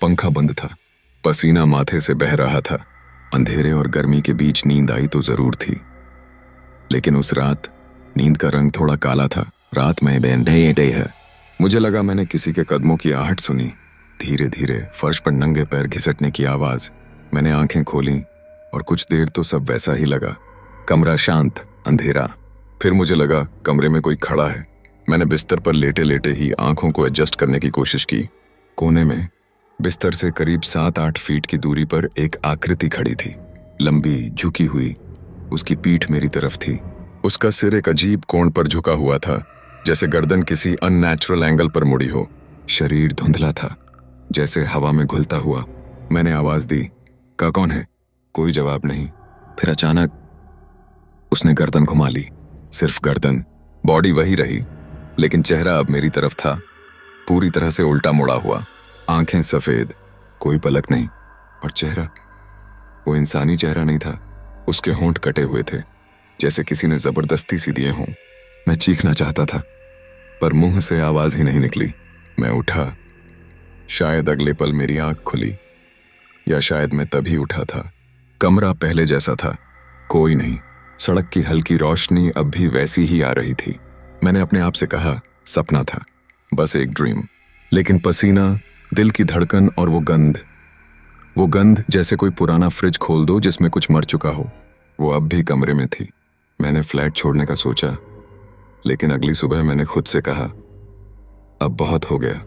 पंखा बंद था, पसीना माथे से बह रहा था। अंधेरे और गर्मी के बीच नींद आई तो जरूर थी, लेकिन उस रात नींद का रंग थोड़ा काला था। रात में डे है। मुझे लगा मैंने किसी के कदमों की आहट सुनी। धीरे धीरे फर्श पर नंगे पैर घिसटने की आवाज। मैंने आंखें खोली और कुछ देर तो सब वैसा ही लगा। कमरा शांत, अंधेरा। फिर मुझे लगा कमरे में कोई खड़ा है। मैंने बिस्तर पर लेटे लेटे ही आंखों को एडजस्ट करने की कोशिश की। कोने में बिस्तर से करीब 7-8 फीट की दूरी पर एक आकृति खड़ी थी, लंबी, झुकी हुई। उसकी पीठ मेरी तरफ थी। उसका सिर एक अजीब कोण पर झुका हुआ था, जैसे गर्दन किसी अननेचुरल एंगल पर मुड़ी हो। शरीर धुंधला था, जैसे हवा में घुलता हुआ। मैंने आवाज दी, का कौन है? कोई जवाब नहीं। फिर अचानक उसने गर्दन घुमा ली। सिर्फ गर्दन, बॉडी वही रही, लेकिन चेहरा अब मेरी तरफ था, पूरी तरह से उल्टा मुड़ा हुआ। आंखें सफेद, कोई पलक नहीं। और चेहरा, वो इंसानी चेहरा नहीं था। उसके होंठ कटे हुए थे, जैसे किसी ने जबरदस्ती सी दिए हों। मैं चीखना चाहता था, पर मुंह से आवाज ही नहीं निकली। मैं उठा। शायद अगले पल मेरी आंख खुली, या शायद मैं तभी उठा था। कमरा पहले जैसा था, कोई नहीं। सड़क की हल्की रोशनी अब भी वैसी ही आ रही थी। मैंने अपने आप से कहा, सपना था, बस एक ड्रीम। लेकिन पसीना, दिल की धड़कन और वो गंध जैसे कोई पुराना फ्रिज खोल दो जिसमें कुछ मर चुका हो, वो अब भी कमरे में थी। मैंने फ्लैट छोड़ने का सोचा, लेकिन अगली सुबह मैंने खुद से कहा, अब बहुत हो गया,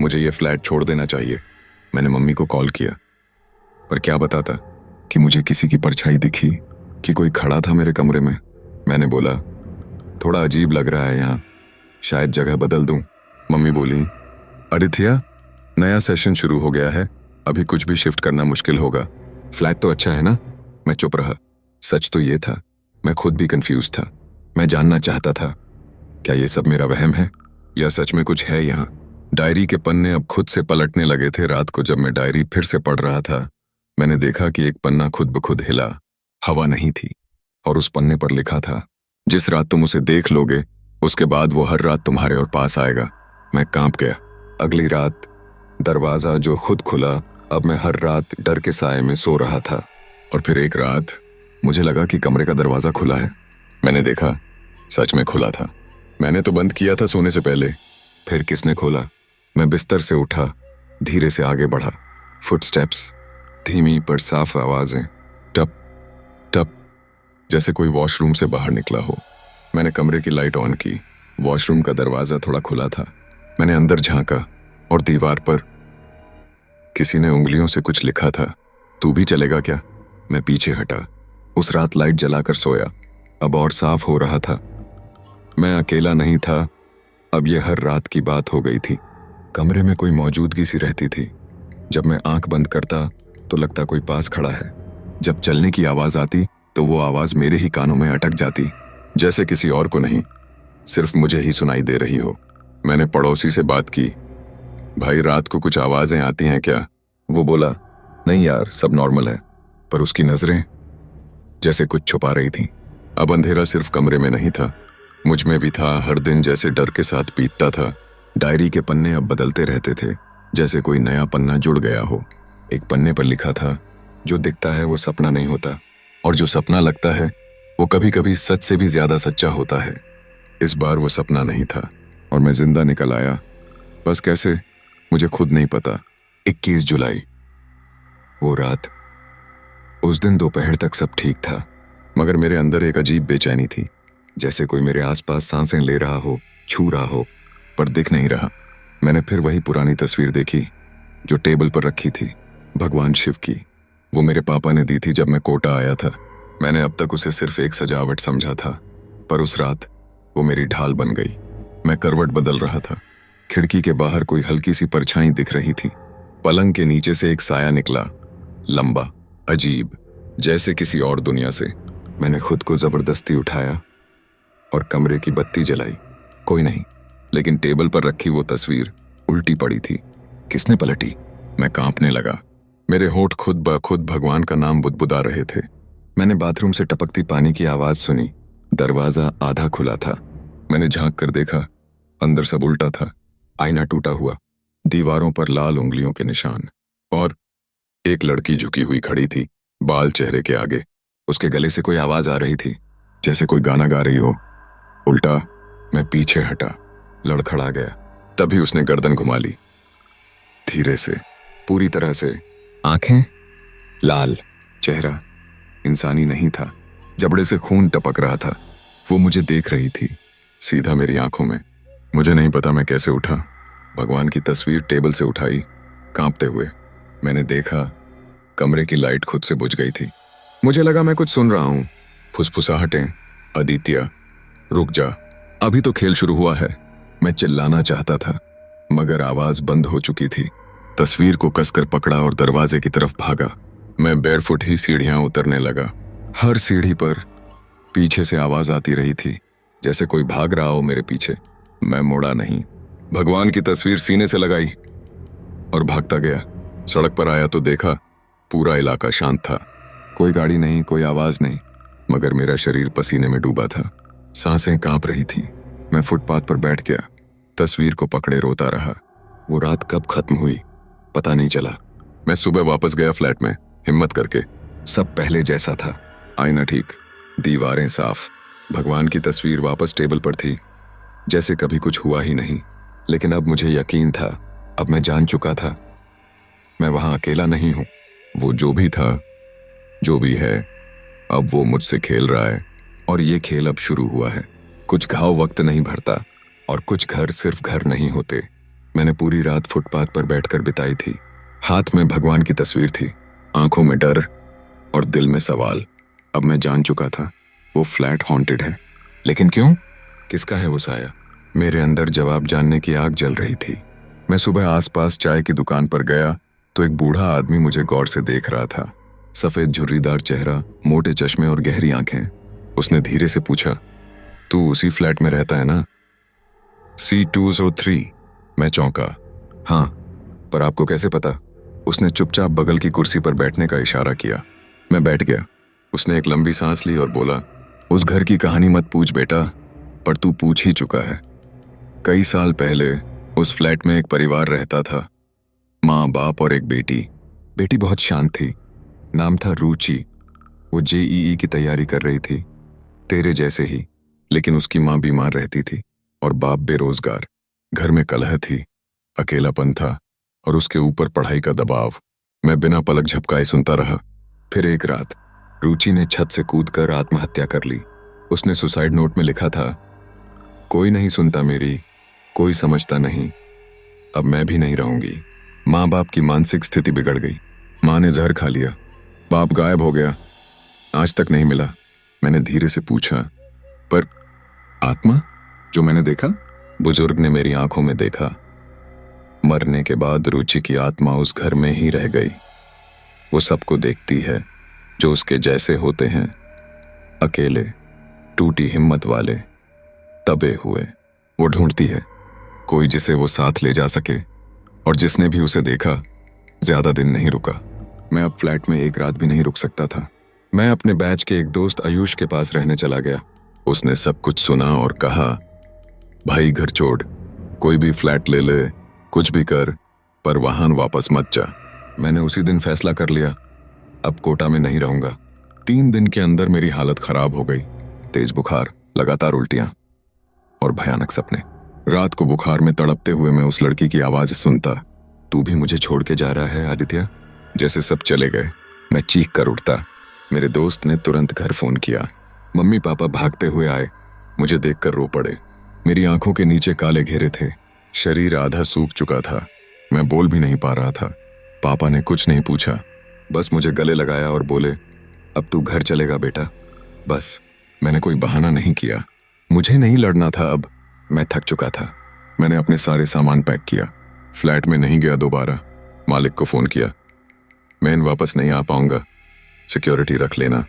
मुझे ये फ्लैट छोड़ देना चाहिए। मैंने मम्मी को कॉल किया, पर क्या बताता कि मुझे किसी की परछाई दिखी, कि कोई खड़ा था मेरे कमरे में। मैंने बोला, थोड़ा अजीब लग रहा है यहाँ, शायद जगह बदल दूं। मम्मी बोली, आदित्य, नया सेशन शुरू हो गया है, अभी कुछ भी शिफ्ट करना मुश्किल होगा। फ्लैट तो अच्छा है ना? मैं चुप रहा। सच तो ये था, मैं खुद भी कंफ्यूज था। मैं जानना चाहता था, क्या ये सब मेरा वहम है या सच में कुछ है यहाँ? डायरी के पन्ने अब खुद से पलटने लगे थे। रात को जब मैं डायरी फिर से पढ़ रहा था, मैंने देखा कि एक पन्ना खुद ब खुद हिला। हवा नहीं थी, और उस पन्ने पर लिखा था, जिस रात तुम उसे देख लोगे, उसके बाद वो हर रात तुम्हारे और पास आएगा। मैं कांप गया। अगली रात दरवाजा जो खुद खुला, अब मैं हर रात डर के साए में सो रहा था। और फिर एक रात मुझे लगा कि कमरे का दरवाजा खुला है। मैंने देखा, सच में खुला था। मैंने तो बंद किया था सोने से पहले। फिर किसने खोला? मैं बिस्तर से उठा, धीरे से आगे बढ़ा। फुटस्टेप्स, धीमी पर साफ आवाजें, टप टप, जैसे कोई वॉशरूम से बाहर निकला हो। मैंने कमरे की लाइट ऑन की। वॉशरूम का दरवाजा थोड़ा खुला था। मैंने अंदर झांका, और दीवार पर किसी ने उंगलियों से कुछ लिखा था, तू भी चलेगा क्या? मैं पीछे हटा। उस रात लाइट जलाकर सोया। अब और साफ हो रहा था, मैं अकेला नहीं था। अब यह हर रात की बात हो गई थी। कमरे में कोई मौजूदगी सी रहती थी। जब मैं आंख बंद करता तो लगता कोई पास खड़ा है। जब चलने की आवाज आती तो वो आवाज मेरे ही कानों में अटक जाती, जैसे किसी और को नहीं, सिर्फ मुझे ही सुनाई दे रही हो। मैंने पड़ोसी से बात की, भाई रात को कुछ आवाजें आती हैं क्या? वो बोला, नहीं यार, सब नॉर्मल है। पर उसकी नजरें जैसे कुछ छुपा रही थीं। अब अंधेरा सिर्फ कमरे में नहीं था, मुझ में भी था। हर दिन जैसे डर के साथ बीतता था। डायरी के पन्ने अब बदलते रहते थे, जैसे कोई नया पन्ना जुड़ गया हो। एक पन्ने पर लिखा था, जो दिखता है वो सपना नहीं होता, और जो सपना लगता है वो कभी कभी सच से भी ज्यादा सच्चा होता है। इस बार वो सपना नहीं था, और मैं जिंदा निकल आया। बस कैसे, मुझे खुद नहीं पता। 21 जुलाई, वो रात। उस दिन दोपहर तक सब ठीक था, मगर मेरे अंदर एक अजीब बेचैनी थी, जैसे कोई मेरे आसपास सांसें ले रहा हो, छू रहा हो, पर दिख नहीं रहा। मैंने फिर वही पुरानी तस्वीर देखी जो टेबल पर रखी थी, भगवान शिव की। वो मेरे पापा ने दी थी जब मैं कोटा आया था। मैंने अब तक उसे सिर्फ एक सजावट समझा था, पर उस रात वो मेरी ढाल बन गई। मैं करवट बदल रहा था। खिड़की के बाहर कोई हल्की सी परछाई दिख रही थी। पलंग के नीचे से एक साया निकला, लंबा, अजीब, जैसे किसी और दुनिया से। मैंने खुद को जबरदस्ती उठाया और कमरे की बत्ती जलाई। कोई नहीं, लेकिन टेबल पर रखी वो तस्वीर उल्टी पड़ी थी। किसने पलटी? मैं कांपने लगा। मेरे होंठ खुद ब खुद भगवान का नाम बुदबुदा रहे थे। मैंने बाथरूम से टपकती पानी की आवाज सुनी। दरवाजा आधा खुला था। मैंने झांक कर देखा, अंदर सब उल्टा था। आईना टूटा हुआ, दीवारों पर लाल उंगलियों के निशान, और एक लड़की झुकी हुई खड़ी थी, बाल चेहरे के आगे। उसके गले से कोई आवाज आ रही थी, जैसे कोई गाना गा रही हो। उल्टा मैं पीछे हटा, लड़खड़ा गया। तभी उसने गर्दन घुमा ली, धीरे से, पूरी तरह से। आंखें लाल, चेहरा इंसानी नहीं था, जबड़े से खून टपक रहा था। वो मुझे देख रही थी, सीधा मेरी आंखों में। मुझे नहीं पता मैं कैसे उठा। भगवान की तस्वीर टेबल से उठाई, कांपते हुए। मैंने देखा, कमरे की लाइट खुद से बुझ गई थी। मुझे लगा मैं कुछ सुन रहा हूं, फुसफुसाहटें। आदित्य, रुक जा, अभी तो खेल शुरू हुआ है। मैं चिल्लाना चाहता था, मगर आवाज बंद हो चुकी थी। तस्वीर को कसकर पकड़ा और दरवाजे की तरफ भागा। मैं बेयरफुट ही सीढ़ियां उतरने लगा। हर सीढ़ी पर पीछे से आवाज आती रही थी, जैसे कोई भाग रहा हो मेरे पीछे। मैं मुड़ा नहीं, भगवान की तस्वीर सीने से लगाई और भागता गया। सड़क पर आया तो देखा, पूरा इलाका शांत था। कोई गाड़ी नहीं, कोई आवाज नहीं, मगर मेरा शरीर पसीने में डूबा था। सांसें कांप रही थीं। मैं फुटपाथ पर बैठ गया, तस्वीर को पकड़े रोता रहा। वो रात कब खत्म हुई पता नहीं चला। मैं सुबह वापस गया फ्लैट में, हिम्मत करके। सब पहले जैसा था, आईना ठीक, दीवारें साफ, भगवान की तस्वीर वापस टेबल पर थी, जैसे कभी कुछ हुआ ही नहीं। लेकिन अब मुझे यकीन था, अब मैं जान चुका था, मैं वहां अकेला नहीं हूं। वो जो भी था, जो भी है, अब वो मुझसे खेल रहा है। और ये खेल अब शुरू हुआ है। कुछ घाव वक्त नहीं भरता, और कुछ घर सिर्फ घर नहीं होते। मैंने पूरी रात फुटपाथ पर बैठकर बिताई थी। हाथ में भगवान की तस्वीर थी, आंखों में डर और दिल में सवाल। अब मैं जान चुका था, वो फ्लैट हॉन्टेड है। लेकिन क्यों? किसका है वो साया? मेरे अंदर जवाब जानने की आग जल रही थी। मैं सुबह आसपास चाय की दुकान पर गया तो एक बूढ़ा आदमी मुझे गौर से देख रहा था। सफेद झुर्रीदार चेहरा, मोटे चश्मे और गहरी आंखें। उसने धीरे से पूछा, तू उसी फ्लैट में रहता है ना? C203। मैं चौंका। हाँ, पर आपको कैसे पता? उसने चुपचाप बगल की कुर्सी पर बैठने का इशारा किया। मैं बैठ गया। उसने एक लंबी सांस ली और बोला, उस घर की कहानी मत पूछ बेटा, पर तू पूछ ही चुका है। कई साल पहले उस फ्लैट में एक परिवार रहता था, माँ, बाप और एक बेटी। बेटी बहुत शांत थी, नाम था रुचि। वो JEE की तैयारी कर रही थी, तेरे जैसे ही। लेकिन उसकी माँ बीमार रहती थी और बाप बेरोजगार। घर में कलह थी, अकेलापन था और उसके ऊपर पढ़ाई का दबाव। मैं बिना पलक झपकाए सुनता रहा। फिर एक रात रुचि ने छत से कूदकर आत्महत्या कर ली। उसने सुसाइड नोट में लिखा था, कोई नहीं सुनता मेरी, कोई समझता नहीं, अब मैं भी नहीं रहूंगी। माँ बाप की मानसिक स्थिति बिगड़ गई। माँ ने जहर खा लिया, बाप गायब हो गया, आज तक नहीं मिला। मैंने धीरे से पूछा, पर आत्मा जो मैंने देखा? बुजुर्ग ने मेरी आंखों में देखा। मरने के बाद रुचि की आत्मा उस घर में ही रह गई। वो सबको देखती है जो उसके जैसे होते हैं, अकेले, टूटी हिम्मत वाले, दबे हुए। वो ढूंढती है कोई जिसे वो साथ ले जा सके, और जिसने भी उसे देखा ज्यादा दिन नहीं रुका। मैं अब फ्लैट में एक रात भी नहीं रुक सकता था। मैं अपने बैच के एक दोस्त आयुष के पास रहने चला गया। उसने सब कुछ सुना और कहा, भाई घर छोड़, कोई भी फ्लैट ले ले, कुछ भी कर, पर वहां वापस मत जा। मैंने उसी दिन फैसला कर लिया, अब कोटा में नहीं रहूंगा। 3 दिन के अंदर मेरी हालत खराब हो गई। तेज बुखार, लगातार उल्टियां और भयानक सपने। रात को बुखार में तड़पते हुए मैं उस लड़की की आवाज सुनता, तू भी मुझे छोड़ के जा रहा है आदित्य? जैसे सब चले गए, मैं चीख कर उठता। मेरे दोस्त ने तुरंत घर फोन किया। मम्मी पापा भागते हुए आए, मुझे देखकर रो पड़े। मेरी आंखों के नीचे काले घेरे थे, शरीर आधा सूख चुका था, मैं बोल भी नहीं पा रहा था। पापा ने कुछ नहीं पूछा, बस मुझे गले लगाया और बोले, अब तू घर चलेगा बेटा। बस, मैंने कोई बहाना नहीं किया। मुझे नहीं लड़ना था अब, मैं थक चुका था। मैंने अपने सारे सामान पैक किया, फ्लैट में नहीं गया दोबारा। मालिक को फोन किया, मैं वापस नहीं आ पाऊंगा, सिक्योरिटी रख लेना।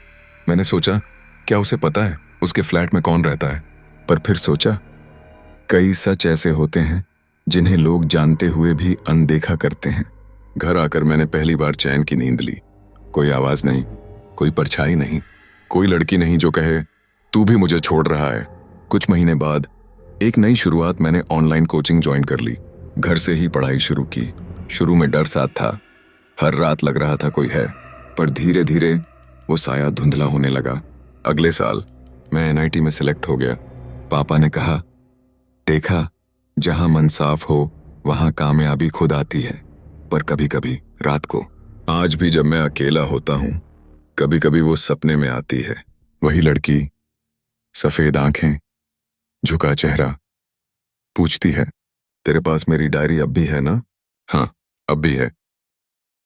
मैंने सोचा, क्या उसे पता है उसके फ्लैट में कौन रहता है? पर फिर सोचा, कई सच ऐसे होते हैं जिन्हें लोग जानते हुए भी अनदेखा करते हैं। घर आकर मैंने पहली बार चैन की नींद ली। कोई आवाज नहीं, कोई परछाई नहीं, कोई लड़की नहीं जो कहे तू भी मुझे छोड़ रहा है। कुछ महीने बाद एक नई शुरुआत, मैंने ऑनलाइन कोचिंग ज्वाइन कर ली। घर से ही पढ़ाई शुरू की। शुरू में डर साथ था, हर रात लग रहा था कोई है, पर धीरे धीरे वो साया धुंधला होने लगा। अगले साल मैं एनआईटी में सिलेक्ट हो गया। पापा ने कहा, देखा, जहां मन साफ हो वहां कामयाबी खुद आती है। पर कभी कभी रात को, आज भी जब मैं अकेला होता हूं, कभी कभी वो सपने में आती है। वही लड़की, सफेद आंखें, झुका चेहरा, पूछती है, तेरे पास मेरी डायरी अब भी है ना? हाँ, अब भी है।